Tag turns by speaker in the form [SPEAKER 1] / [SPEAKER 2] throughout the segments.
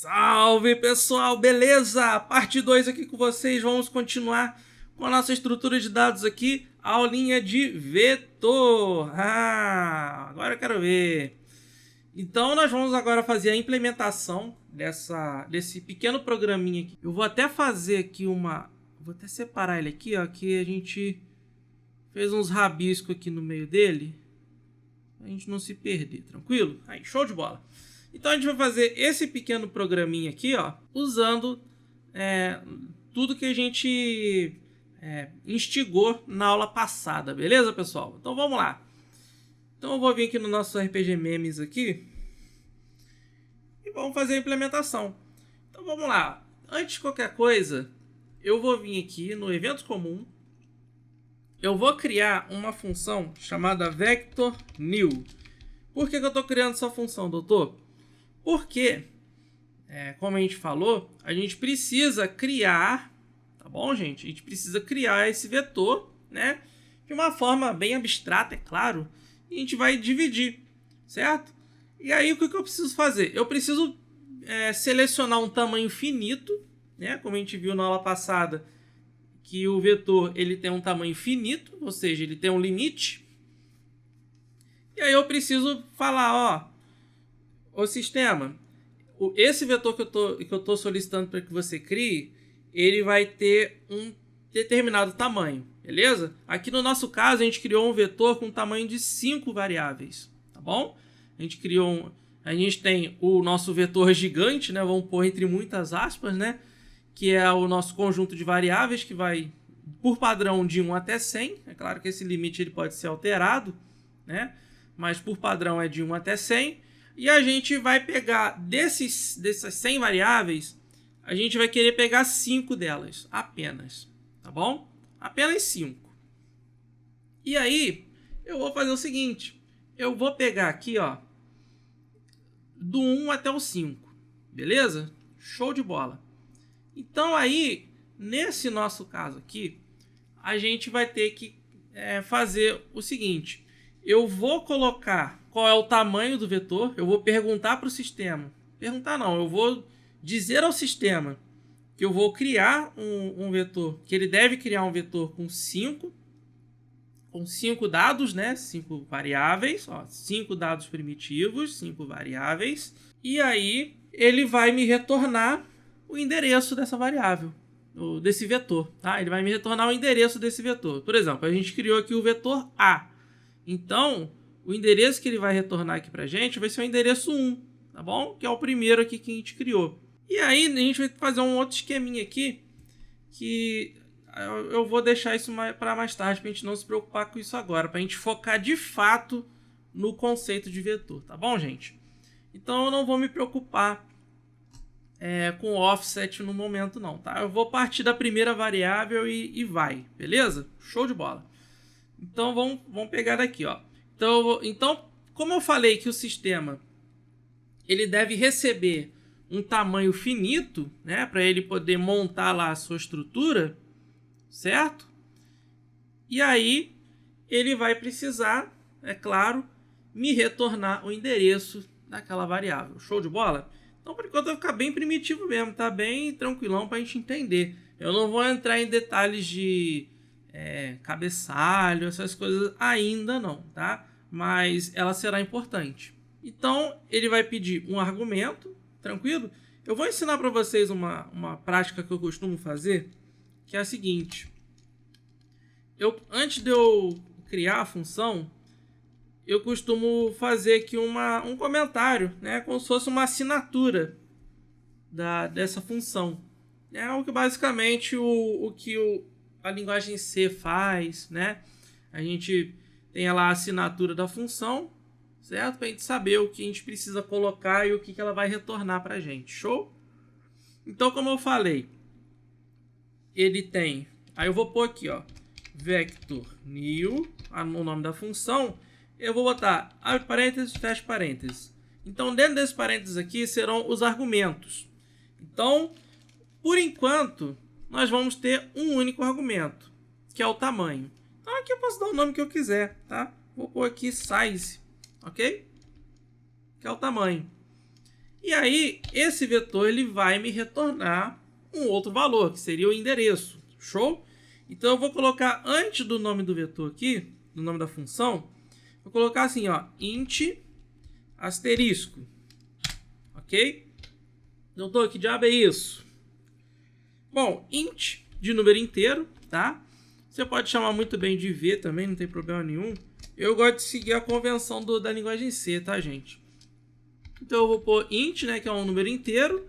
[SPEAKER 1] Salve pessoal, beleza? Parte 2 aqui com vocês, vamos continuar com a nossa estrutura de dados aqui, a aulinha de vetor. Agora eu quero ver. Então nós vamos agora fazer a implementação desse pequeno programinha aqui. Eu vou até fazer aqui vou até separar ele aqui, ó, que a gente fez uns rabiscos aqui no meio dele, pra gente não se perder, tranquilo? Aí, show de bola. Então a gente vai fazer esse pequeno programinha aqui, ó, usando tudo que a gente instigou na aula passada, beleza, pessoal? Então vamos lá. Então eu vou vir aqui no nosso RPG Memes aqui e vamos fazer a implementação. Então vamos lá. Antes de qualquer coisa, eu vou vir aqui no evento comum. Eu vou criar uma função chamada vector new. Por que eu estou criando essa função, doutor? Porque, como a gente falou, a gente precisa criar, tá bom, gente? A gente precisa criar esse vetor, né? De uma forma bem abstrata, é claro. E a gente vai dividir, certo? E aí, o que eu preciso fazer? Eu preciso selecionar um tamanho finito, né? Como a gente viu na aula passada, que o vetor ele tem um tamanho finito, ou seja, ele tem um limite. E aí eu preciso falar, o sistema, esse vetor que eu tô solicitando para que você crie, ele vai ter um determinado tamanho, beleza? Aqui no nosso caso, a gente criou um vetor com tamanho de 5 variáveis, tá bom? A gente tem o nosso vetor gigante, né? Vamos pôr entre muitas aspas, né? Que é o nosso conjunto de variáveis que vai, por padrão, de 1 até 100. É claro que esse limite ele pode ser alterado, né? Mas por padrão é de 1 até 100. E a gente vai pegar dessas 100 variáveis, a gente vai querer pegar 5 delas, apenas, tá bom? Apenas 5. E aí, eu vou fazer o seguinte, eu vou pegar aqui, ó, do 1 até o 5, beleza? Show de bola. Então aí, nesse nosso caso aqui, a gente vai ter que fazer o seguinte, eu vou colocar qual é o tamanho do vetor, eu vou perguntar para o sistema, eu vou dizer ao sistema que eu vou criar um vetor, que ele deve criar um vetor com 5 dados, né? 5 variáveis, 5 dados primitivos, 5 variáveis, e aí ele vai me retornar o endereço dessa variável, desse vetor, tá? Ele vai me retornar o endereço desse vetor. Por exemplo, a gente criou aqui o vetor A, então o endereço que ele vai retornar aqui pra gente vai ser o endereço 1, tá bom? Que é o primeiro aqui que a gente criou. E aí a gente vai fazer um outro esqueminha aqui, que eu vou deixar isso para mais tarde, pra gente não se preocupar com isso agora, pra gente focar de fato no conceito de vetor, tá bom, gente? Então eu não vou me preocupar com offset no momento não, tá? Eu vou partir da primeira variável e vai, beleza? Show de bola. Então vamos pegar daqui, ó. Então, como eu falei que o sistema ele deve receber um tamanho finito, né, para ele poder montar lá a sua estrutura, certo? E aí ele vai precisar, é claro, me retornar o endereço daquela variável. Show de bola? Então, por enquanto, vai ficar bem primitivo mesmo, tá bem tranquilão para a gente entender. Eu não vou entrar em detalhes de cabeçalho, essas coisas ainda não, tá? Mas ela será importante. Então, ele vai pedir um argumento, tranquilo? Eu vou ensinar para vocês uma prática que eu costumo fazer, que é a seguinte. Antes de eu criar a função, eu costumo fazer aqui um comentário, né? Como se fosse uma assinatura dessa função. É o que basicamente a linguagem C faz, né? A gente tem lá a assinatura da função, certo? Para a gente saber o que a gente precisa colocar e o que ela vai retornar para a gente. Show? Então, como eu falei, ele tem... Aí eu vou pôr aqui, ó, vector new, o nome da função. Eu vou botar abre parênteses, fecha parênteses. Então, dentro desses parênteses aqui serão os argumentos. Então, por enquanto, nós vamos ter um único argumento, que é o tamanho. Então, aqui eu posso dar o nome que eu quiser, tá? Vou pôr aqui size, ok? Que é o tamanho. E aí, esse vetor ele vai me retornar um outro valor, que seria o endereço. Show? Então, eu vou colocar antes do nome do vetor aqui, do nome da função, vou colocar assim, ó, int asterisco. Ok? Doutor, que diabo é isso? Bom, int de número inteiro, tá? Você pode chamar muito bem de v também, não tem problema nenhum. Eu gosto de seguir a convenção da linguagem C, tá, gente? Então eu vou pôr int, né, que é um número inteiro,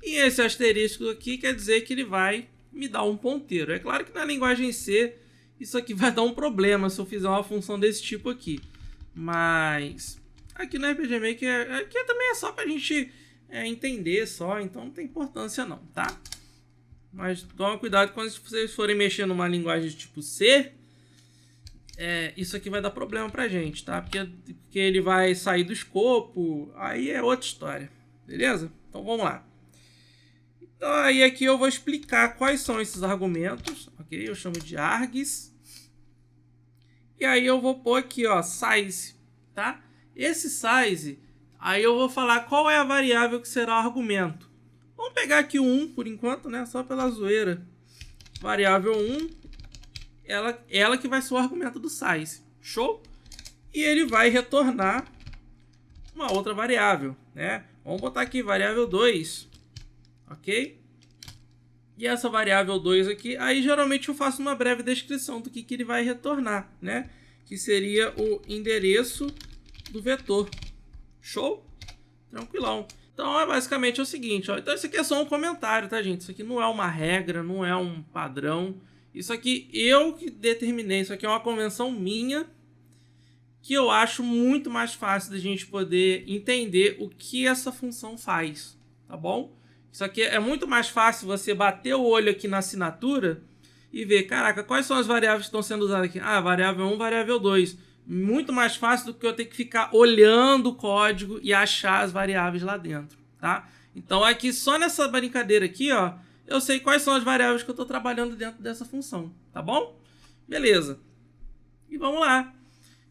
[SPEAKER 1] e esse asterisco aqui quer dizer que ele vai me dar um ponteiro. É claro que na linguagem C isso aqui vai dar um problema se eu fizer uma função desse tipo aqui. Mas aqui no RPG Maker, aqui também é só pra gente entender só, então não tem importância não, tá? Mas toma cuidado quando vocês forem mexer numa linguagem de tipo C, isso aqui vai dar problema pra gente, tá? Porque ele vai sair do escopo, aí é outra história, beleza? Então vamos lá. Então aí aqui eu vou explicar quais são esses argumentos, ok? Eu chamo de args. E aí eu vou pôr aqui, ó, size, tá? Esse size, aí eu vou falar qual é a variável que será o argumento. Vamos pegar aqui o 1 por enquanto, né? Só pela zoeira. Variável 1, ela que vai ser o argumento do size. Show? E ele vai retornar uma outra variável, né? Vamos botar aqui variável 2. Ok? E essa variável 2 aqui, aí geralmente eu faço uma breve descrição do que ele vai retornar, né? Que seria o endereço do vetor. Show? Tranquilão. Então, basicamente é o seguinte, ó. Então isso aqui é só um comentário, tá, gente? Isso aqui não é uma regra, não é um padrão. Isso aqui eu que determinei, isso aqui é uma convenção minha, que eu acho muito mais fácil da gente poder entender o que essa função faz, tá bom? Isso aqui é muito mais fácil você bater o olho aqui na assinatura e ver, caraca, quais são as variáveis que estão sendo usadas aqui? Ah, variável 1, variável 2. Muito mais fácil do que eu ter que ficar olhando o código e achar as variáveis lá dentro, tá? Então aqui, só nessa brincadeira aqui, ó, eu sei quais são as variáveis que eu estou trabalhando dentro dessa função, tá bom? Beleza. E vamos lá.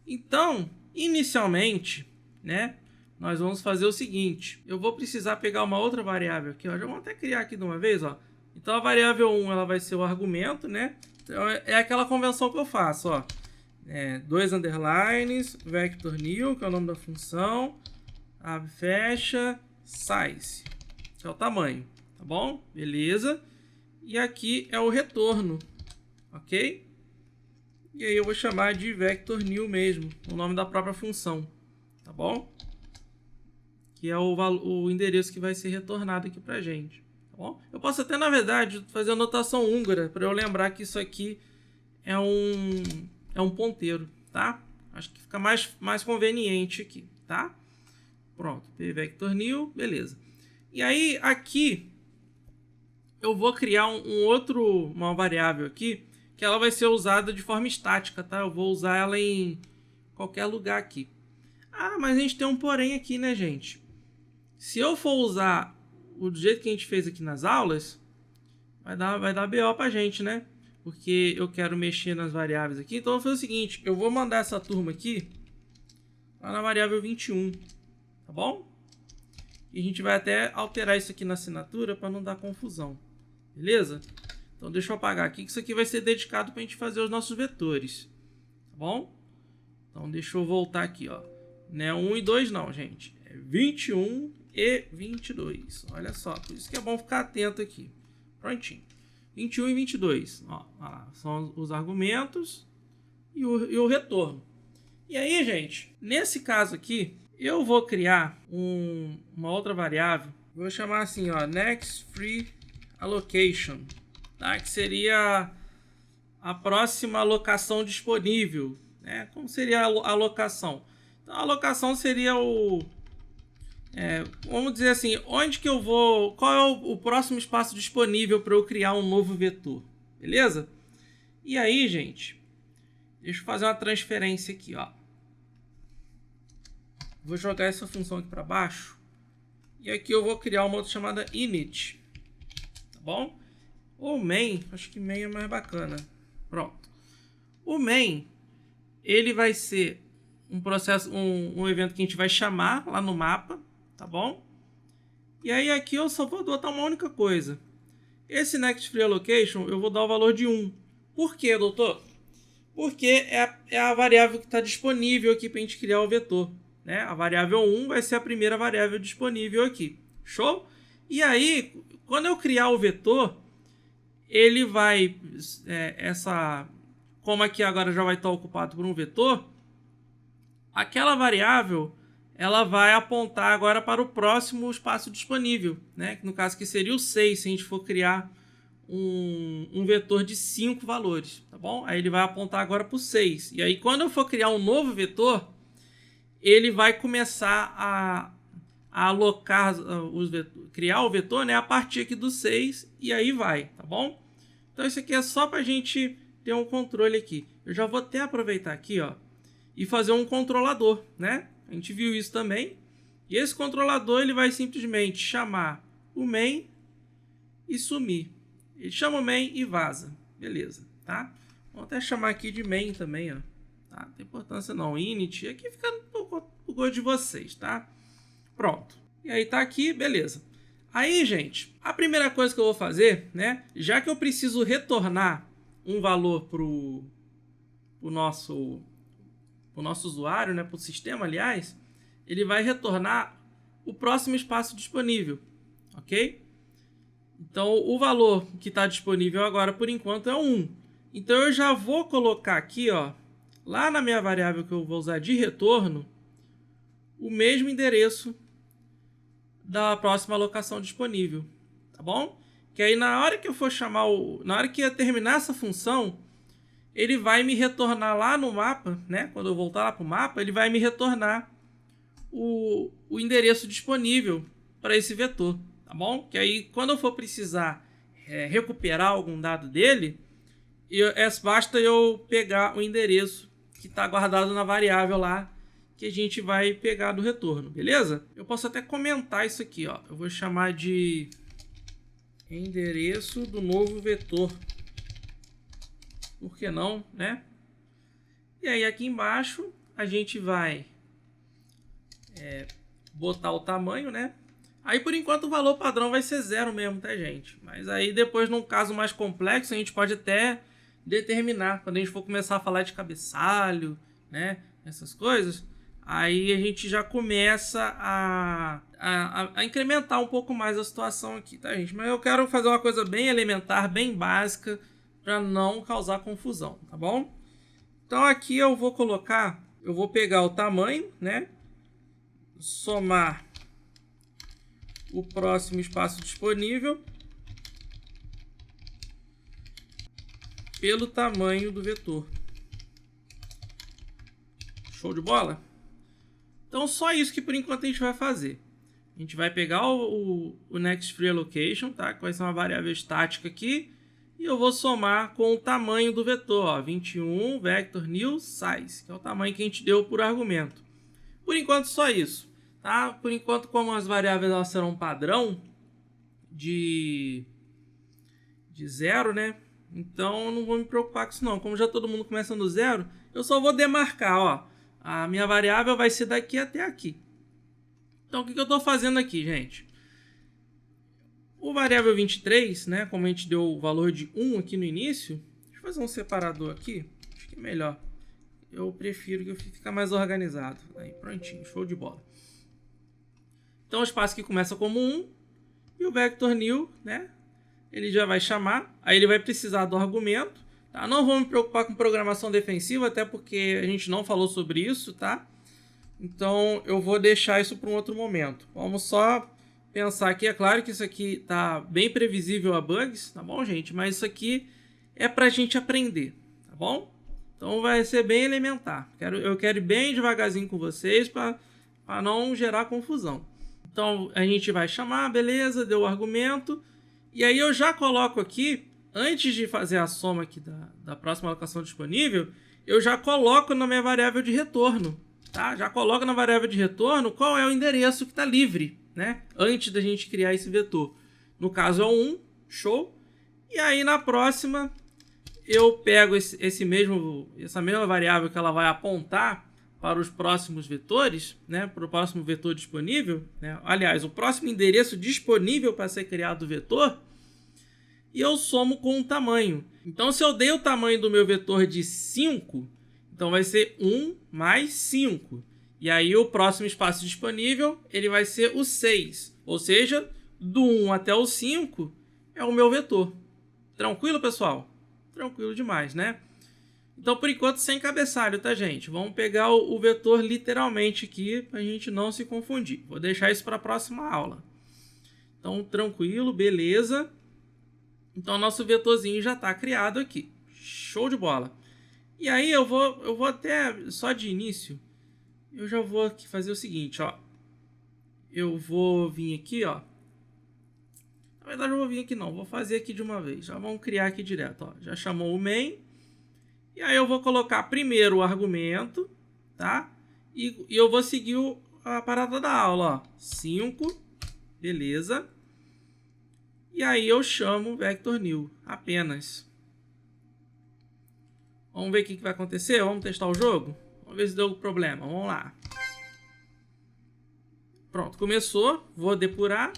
[SPEAKER 1] Então, inicialmente, né, nós vamos fazer o seguinte. Eu vou precisar pegar uma outra variável aqui, ó. Já vamos até criar aqui de uma vez, ó. Então a variável 1 ela vai ser o argumento, né? Então é aquela convenção que eu faço, ó. 2 underlines, vector new, que é o nome da função, abre, fecha, size, que é o tamanho, tá bom? Beleza. E aqui é o retorno, ok? E aí eu vou chamar de vector new mesmo, o nome da própria função, tá bom? Que é o endereço que vai ser retornado aqui pra gente, tá bom? Eu posso até, na verdade, fazer a notação húngara para eu lembrar que isso aqui é um ponteiro, tá? Acho que fica mais conveniente aqui, tá? Pronto, vector new, beleza. E aí aqui eu vou criar uma variável aqui que ela vai ser usada de forma estática, tá? Eu vou usar ela em qualquer lugar aqui. Ah, mas a gente tem um porém aqui, né, gente? Se eu for usar do jeito que a gente fez aqui nas aulas, vai dar BO pra gente, né? Porque eu quero mexer nas variáveis aqui. Então eu vou fazer o seguinte, eu vou mandar essa turma aqui lá na variável 21, tá bom? E a gente vai até alterar isso aqui na assinatura para não dar confusão, beleza? Então deixa eu apagar aqui, que isso aqui vai ser dedicado para a gente fazer os nossos vetores, tá bom? Então deixa eu voltar aqui, ó. Não é 1 e 2 não, gente. É 21 e 22. Olha só, por isso que é bom ficar atento aqui. Prontinho. 21 e 22. Ó, são os argumentos e o retorno. E aí, gente, nesse caso aqui, eu vou criar uma outra variável. Vou chamar assim, ó, next free allocation, tá? Que seria a próxima alocação disponível, né? Como seria a alocação? Então, a alocação seria vamos dizer assim, onde que eu vou, qual é o próximo espaço disponível para eu criar um novo vetor, beleza? E aí, gente, deixa eu fazer uma transferência aqui, ó. Vou jogar essa função aqui para baixo e aqui eu vou criar uma outra chamada init, tá bom? O main, acho que main é mais bacana. Pronto. O main, ele vai ser um processo, um evento que a gente vai chamar lá no mapa, tá bom? E aí aqui eu só vou adotar uma única coisa. Esse Next Free Allocation eu vou dar o valor de 1. Por quê, doutor? Porque é a variável que está disponível aqui para a gente criar o vetor, né? A variável 1 vai ser a primeira variável disponível aqui. Show? E aí, quando eu criar o vetor, ele vai... como aqui agora já vai estar ocupado por um vetor, aquela variável ela vai apontar agora para o próximo espaço disponível, né? No caso que seria o 6, se a gente for criar um vetor de 5 valores, tá bom? Aí ele vai apontar agora para o 6. E aí quando eu for criar um novo vetor, ele vai começar a alocar criar o vetor, né, a partir aqui do 6 e aí vai, tá bom? Então isso aqui é só para a gente ter um controle aqui. Eu já vou até aproveitar aqui, ó, e fazer um controlador, né? A gente viu isso também. E esse controlador ele vai simplesmente chamar o main e sumir. Ele chama o main e vaza. Beleza, tá? Vamos até chamar aqui de main também, ó. Tá? Não tem importância não. Init. Aqui fica o gosto de vocês, tá? Pronto. E aí tá aqui, beleza. Aí, gente, a primeira coisa que eu vou fazer, né? Já que eu preciso retornar um valor pro nosso usuário, né? Pro sistema, aliás, ele vai retornar o próximo espaço disponível, ok? Então, o valor que está disponível agora, por enquanto, é 1. Então, eu já vou colocar aqui, ó, lá na minha variável que eu vou usar de retorno, o mesmo endereço da próxima alocação disponível, tá bom? Que aí, na hora que eu for chamar na hora que eu terminar essa função, ele vai me retornar lá no mapa, né? Quando eu voltar lá para o mapa, ele vai me retornar o endereço disponível para esse vetor. Tá bom? Que aí, quando eu for precisar recuperar algum dado dele, basta eu pegar o endereço que está guardado na variável lá, que a gente vai pegar do retorno, beleza? Eu posso até comentar isso aqui, ó. Eu vou chamar de endereço do novo vetor. Por que não, né? E aí, aqui embaixo, a gente vai botar o tamanho, né? Aí, por enquanto, o valor padrão vai ser 0 mesmo, tá, gente? Mas aí, depois, num caso mais complexo, a gente pode até determinar. Quando a gente for começar a falar de cabeçalho, né? Essas coisas, aí a gente já começa a incrementar um pouco mais a situação aqui, tá, gente? Mas eu quero fazer uma coisa bem elementar, bem básica, para não causar confusão, tá bom? Então, aqui eu vou pegar o tamanho, né? Somar o próximo espaço disponível pelo tamanho do vetor. Show de bola? Então, só isso que por enquanto a gente vai fazer. A gente vai pegar o Next Free Allocation, tá? Que vai ser uma variável estática aqui. E eu vou somar com o tamanho do vetor, ó, 21 vector new size, que é o tamanho que a gente deu por argumento. Por enquanto, só isso. Tá? Por enquanto, como as variáveis elas serão padrão de 0, né? Então, eu não vou me preocupar com isso não. Como já todo mundo começa no 0, eu só vou demarcar, ó. A minha variável vai ser daqui até aqui. Então, o que eu estou fazendo aqui, gente? O variável 23, né? Como a gente deu o valor de 1 aqui no início, deixa eu fazer um separador aqui. Acho que é melhor. Eu prefiro que fique mais organizado. Aí, prontinho, show de bola. Então, o espaço que começa como 1 e o vector new, né? Ele já vai chamar. Aí ele vai precisar do argumento. Tá? Não vou me preocupar com programação defensiva, até porque a gente não falou sobre isso, tá? Então, eu vou deixar isso para um outro momento. Vamos só pensar aqui. É claro que isso aqui tá bem previsível a bugs, tá bom, gente? Mas isso aqui é para a gente aprender, tá bom? Então, vai ser bem elementar. Eu quero ir bem devagarzinho com vocês para não gerar confusão. Então, a gente vai chamar, beleza, deu o argumento. E aí eu já coloco aqui, antes de fazer a soma aqui da próxima alocação disponível, eu já coloco na minha variável de retorno, tá? Já coloco na variável de retorno qual é o endereço que está livre, né? Antes da gente criar esse vetor. No caso é 1, show. E aí na próxima eu pego essa mesma variável que ela vai apontar para os próximos vetores, né, para o próximo vetor disponível, né, aliás, o próximo endereço disponível para ser criado o vetor, e eu somo com o tamanho. Então, se eu dei o tamanho do meu vetor de 5, então vai ser 1 mais 5. E aí o próximo espaço disponível ele vai ser o 6. Ou seja, do 1 até o 5 é o meu vetor. Tranquilo, pessoal? Tranquilo demais, né? Então, por enquanto, sem cabeçalho, tá, gente? Vamos pegar o vetor literalmente aqui para a gente não se confundir. Vou deixar isso para a próxima aula. Então, tranquilo, beleza. Então, nosso vetorzinho já está criado aqui. Show de bola. E aí, eu vou até, só de início, eu já vou aqui fazer o seguinte, ó. Eu vou vir aqui, ó. Na verdade, eu vou vir aqui não. Vou fazer aqui de uma vez. Já vamos criar aqui direto, ó. Já chamou o main. E aí, eu vou colocar primeiro o argumento, tá? E eu vou seguir a parada da aula, ó. 5. Beleza. E aí eu chamo vector new, apenas. Vamos ver o que vai acontecer? Vamos testar o jogo? Vamos ver se deu problema. Vamos lá. Pronto, começou. Vou depurar.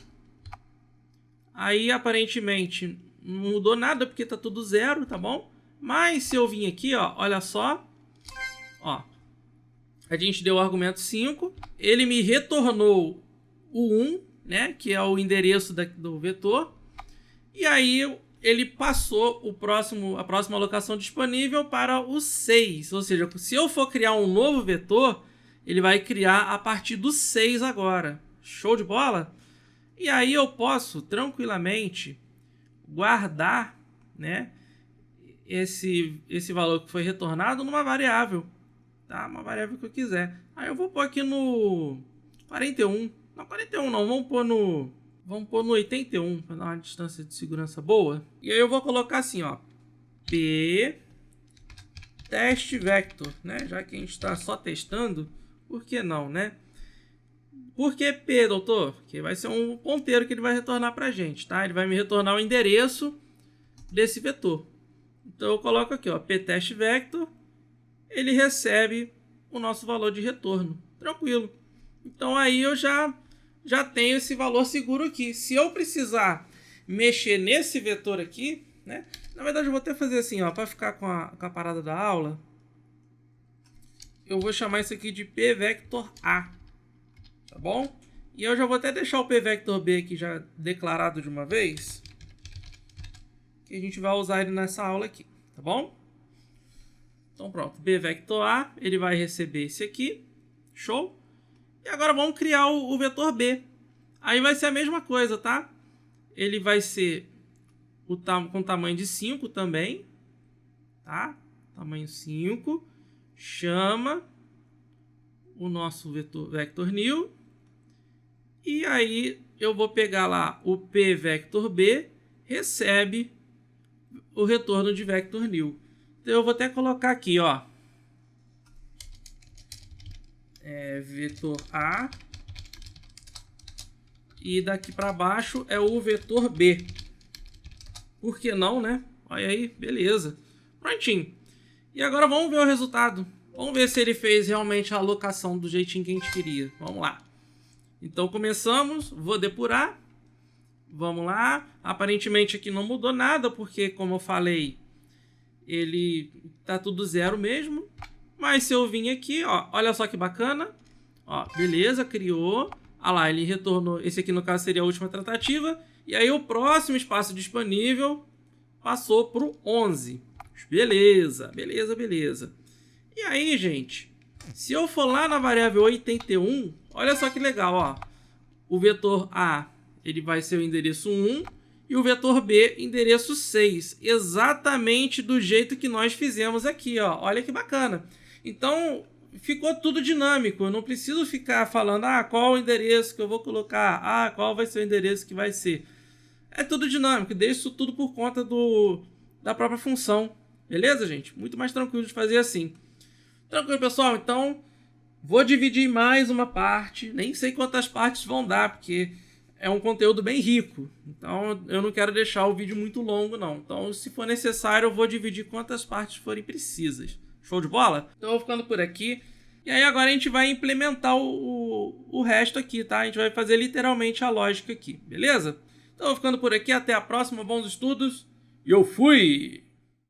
[SPEAKER 1] Aí aparentemente não mudou nada porque tá tudo zero, tá bom? Mas se eu vim aqui, ó, olha só. Ó, a gente deu o argumento 5. Ele me retornou o 1, né? Que é o endereço do vetor. E aí ele passou a próxima alocação disponível para o 6. Ou seja, se eu for criar um novo vetor, ele vai criar a partir do 6 agora. Show de bola? E aí eu posso tranquilamente guardar, né, esse valor que foi retornado numa variável. Tá? Uma variável que eu quiser. Aí eu vou pôr aqui no 41. Não, 41 não. Vamos pôr no 81 para dar uma distância de segurança boa. E aí eu vou colocar assim, ó, p test vector, né? Já que a gente está só testando, por que não, né? Por que p, doutor? Porque vai ser um ponteiro que ele vai retornar para a gente, tá? Ele vai me retornar o endereço desse vetor. Então eu coloco aqui, ó, p test vector, ele recebe o nosso valor de retorno. Tranquilo. Então aí eu já tenho esse valor seguro aqui. Se eu precisar mexer nesse vetor aqui, né? Na verdade, eu vou até fazer assim, ó, para ficar com a parada da aula. Eu vou chamar isso aqui de p vector A, tá bom? E eu já vou até deixar o p vector B aqui já declarado de uma vez, que a gente vai usar ele nessa aula aqui, tá bom? Então pronto, p vector A, ele vai receber esse aqui, show? E agora vamos criar o vetor B. Aí vai ser a mesma coisa, tá? Ele vai ser com tamanho de 5 também, tá? Tamanho 5. Chama o nosso vector new. E aí eu vou pegar lá o p vector B, recebe o retorno de vector new. Então eu vou até colocar aqui, ó. Vetor A, e daqui para baixo é o vetor B. Por que não, né? Olha aí, beleza. Prontinho. E agora vamos ver o resultado. Vamos ver se ele fez realmente a alocação do jeitinho que a gente queria. Vamos lá. Então começamos, vou depurar. Vamos lá. Aparentemente aqui não mudou nada, porque como eu falei, ele tá tudo zero mesmo. Mas se eu vim aqui, ó, olha só que bacana. Ó, beleza, criou. Ah lá, ele retornou. Esse aqui no caso seria a última tratativa. E aí o próximo espaço disponível passou para o 11. Beleza, beleza, beleza. E aí, gente, se eu for lá na variável 81, olha só que legal, ó. O vetor A, ele vai ser o endereço 1 e o vetor B, endereço 6. Exatamente do jeito que nós fizemos aqui, ó. Olha que bacana. Então, ficou tudo dinâmico. Eu não preciso ficar falando, qual o endereço que eu vou colocar, qual vai ser o endereço que vai ser. É tudo dinâmico, deixa isso tudo por conta da própria função. Beleza, gente? Muito mais tranquilo de fazer assim. Tranquilo, pessoal? Então, vou dividir mais uma parte. Nem sei quantas partes vão dar, porque é um conteúdo bem rico. Então, eu não quero deixar o vídeo muito longo, não. Então, se for necessário, eu vou dividir quantas partes forem precisas. Show de bola? Então, eu vou ficando por aqui. E aí agora a gente vai implementar o resto aqui, tá? A gente vai fazer literalmente a lógica aqui, beleza? Então, ficando por aqui, até a próxima, bons estudos, e eu fui!